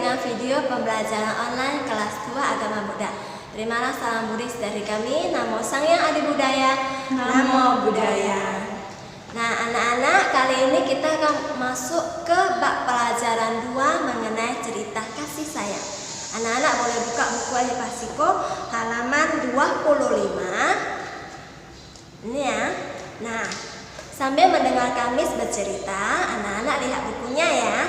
dengan video pembelajaran online kelas 2 Agama Buddha. Terimalah salam Buddhis dari kami, Namo Sang Hyang Adi Budaya, Namo Buddhaya. Nah anak-anak, kali ini kita akan masuk ke bab pelajaran 2 mengenai cerita kasih sayang. Anak-anak boleh buka buku Ahipasiko halaman 25. Ini ya. Nah, sambil mendengarkan Miss bercerita, anak-anak lihat bukunya ya.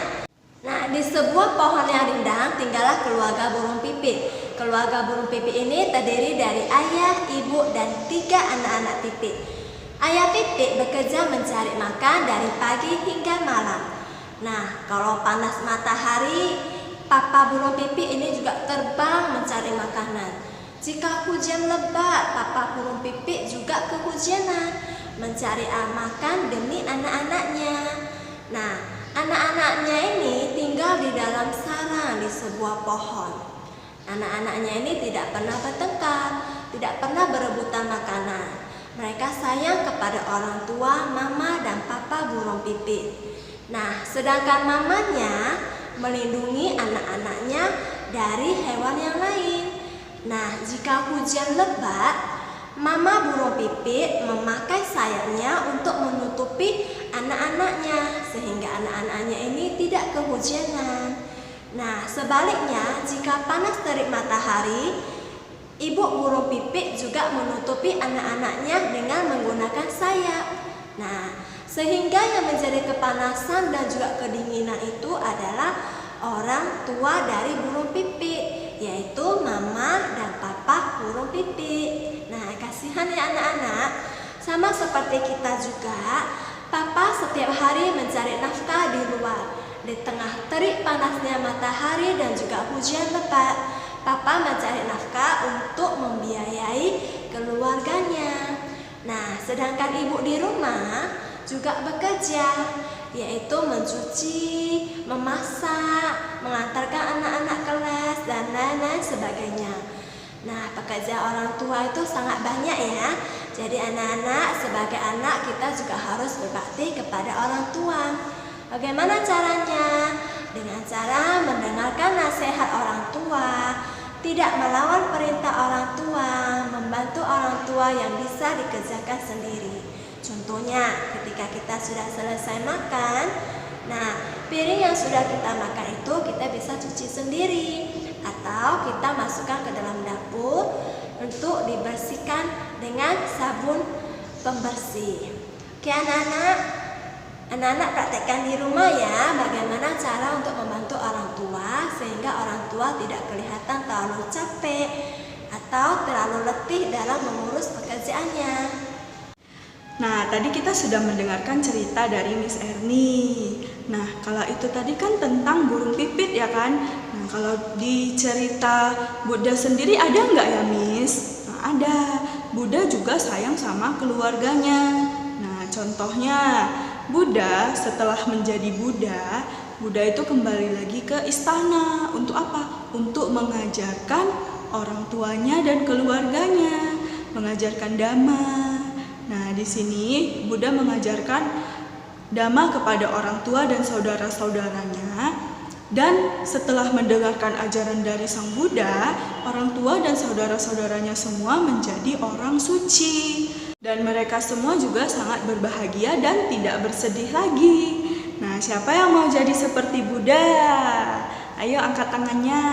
Nah, di sebuah pohon yang rindang tinggallah keluarga burung pipit. Keluarga burung pipit ini terdiri dari ayah, ibu, dan 3 anak-anak pipit. Ayah pipit bekerja mencari makan dari pagi hingga malam. Nah, kalau panas matahari, papa burung pipit ini juga terbang mencari makanan. Jika hujan lebat, papa burung pipit juga kehujanan mencari makan demi anak-anaknya. Nah, anak-anaknya ini tinggal di dalam sarang di sebuah pohon. Anak-anaknya ini tidak pernah bertengkar, tidak pernah berebutan makanan. Mereka sayang kepada orang tua, mama dan papa burung pipit. Nah, sedangkan mamanya melindungi anak-anaknya dari hewan yang lain. Nah, jika hujan lebat, mama burung pipit memakai sayapnya untuk menutupi anak-anaknya sehingga anak-anaknya ini tidak kehujanan. Nah, sebaliknya jika panas terik matahari, ibu burung pipit juga menutupi anak-anaknya dengan menggunakan sayap. Nah, sehingga yang menjadi kepanasan dan juga kedinginan itu adalah orang tua dari burung pipit, yaitu mama dan papa burung pipit. Nah, kasihan ya anak-anak. Sama seperti kita juga, papa setiap hari mencari nafkah di luar. Di tengah terik panasnya matahari dan juga hujan lebat, papa mencari nafkah untuk membiayai keluarganya. Nah, sedangkan ibu di rumah juga bekerja, yaitu mencuci, memasak, mengantarkan anak-anak kelas, dan lain-lain sebagainya. Nah, pekerjaan orang tua itu sangat banyak ya. Jadi anak-anak, sebagai anak kita juga harus berbakti kepada orang tua. Bagaimana caranya? Dengan cara mendengarkan nasihat orang tua, tidak melawan perintah orang tua, membantu orang tua yang bisa dikerjakan sendiri. Contohnya, ketika kita sudah selesai makan, nah piring yang sudah kita makan itu kita bisa cuci sendiri, atau kita masukkan ke dalam dapur untuk dibersihkan dengan sabun pembersih. Oke anak-anak praktekkan di rumah ya, bagaimana cara untuk membantu orang tua sehingga orang tua tidak kelihatan terlalu capek atau terlalu letih dalam mengurus pekerjaannya. Nah, tadi kita sudah mendengarkan cerita dari Miss Erni. Nah, kalau itu tadi kan tentang burung pipit ya kan? Nah, kalau di cerita Buddha sendiri ada nggak ya Miss? Nah, ada. Buddha juga sayang sama keluarganya. Nah, contohnya Buddha setelah menjadi Buddha, Buddha itu kembali lagi ke istana. Untuk apa? Untuk mengajarkan orang tuanya dan keluarganya, mengajarkan Dhamma. Nah, di sini Buddha mengajarkan Dhamma kepada orang tua dan saudara-saudaranya. Dan setelah mendengarkan ajaran dari Sang Buddha, orang tua dan saudara-saudaranya semua menjadi orang suci. Dan mereka semua juga sangat berbahagia dan tidak bersedih lagi. Nah, siapa yang mau jadi seperti Buddha? Ayo angkat tangannya.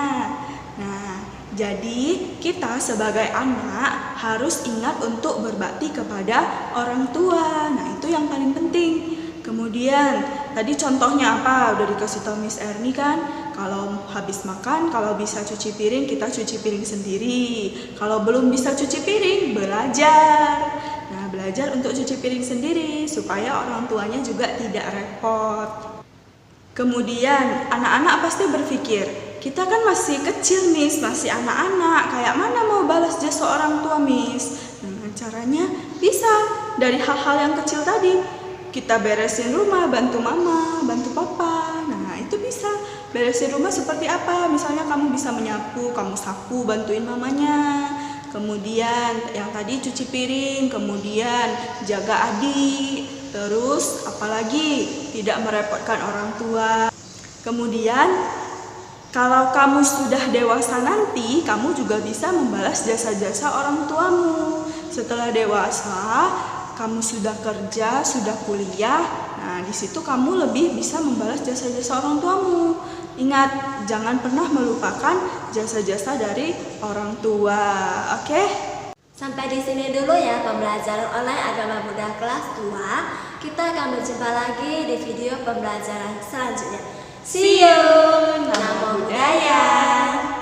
Nah, jadi kita sebagai anak harus ingat untuk berbakti kepada orang tua. Nah, itu yang paling penting. Kemudian, tadi contohnya apa? Udah dikasih tahu Miss Erni kan? Kalau habis makan, kalau bisa cuci piring, kita cuci piring sendiri. Kalau belum bisa cuci piring, belajar. Nah, belajar untuk cuci piring sendiri supaya orang tuanya juga tidak repot. Kemudian, anak-anak pasti berpikir, kita kan masih kecil Miss, masih anak-anak, kayak mana mau balas jasa orang tua Miss? Dengan caranya bisa dari hal-hal yang kecil tadi. Kita beresin rumah, bantu mama, bantu papa. Nah, itu bisa. Beresin rumah seperti apa? Misalnya kamu bisa menyapu, kamu sapu, bantuin mamanya. Kemudian yang tadi cuci piring, kemudian jaga adik. Terus apalagi tidak merepotkan orang tua. Kemudian Kalau kamu sudah dewasa nanti, kamu juga bisa membalas jasa-jasa orang tuamu. Setelah dewasa, kamu sudah kerja, sudah kuliah. Nah, di situ kamu lebih bisa membalas jasa-jasa orang tuamu. Ingat, jangan pernah melupakan jasa-jasa dari orang tua. Oke? Sampai di sini dulu ya pembelajaran online agama Buddha kelas 2. Kita akan berjumpa lagi di video pembelajaran selanjutnya. See you. Namo Buddhaya.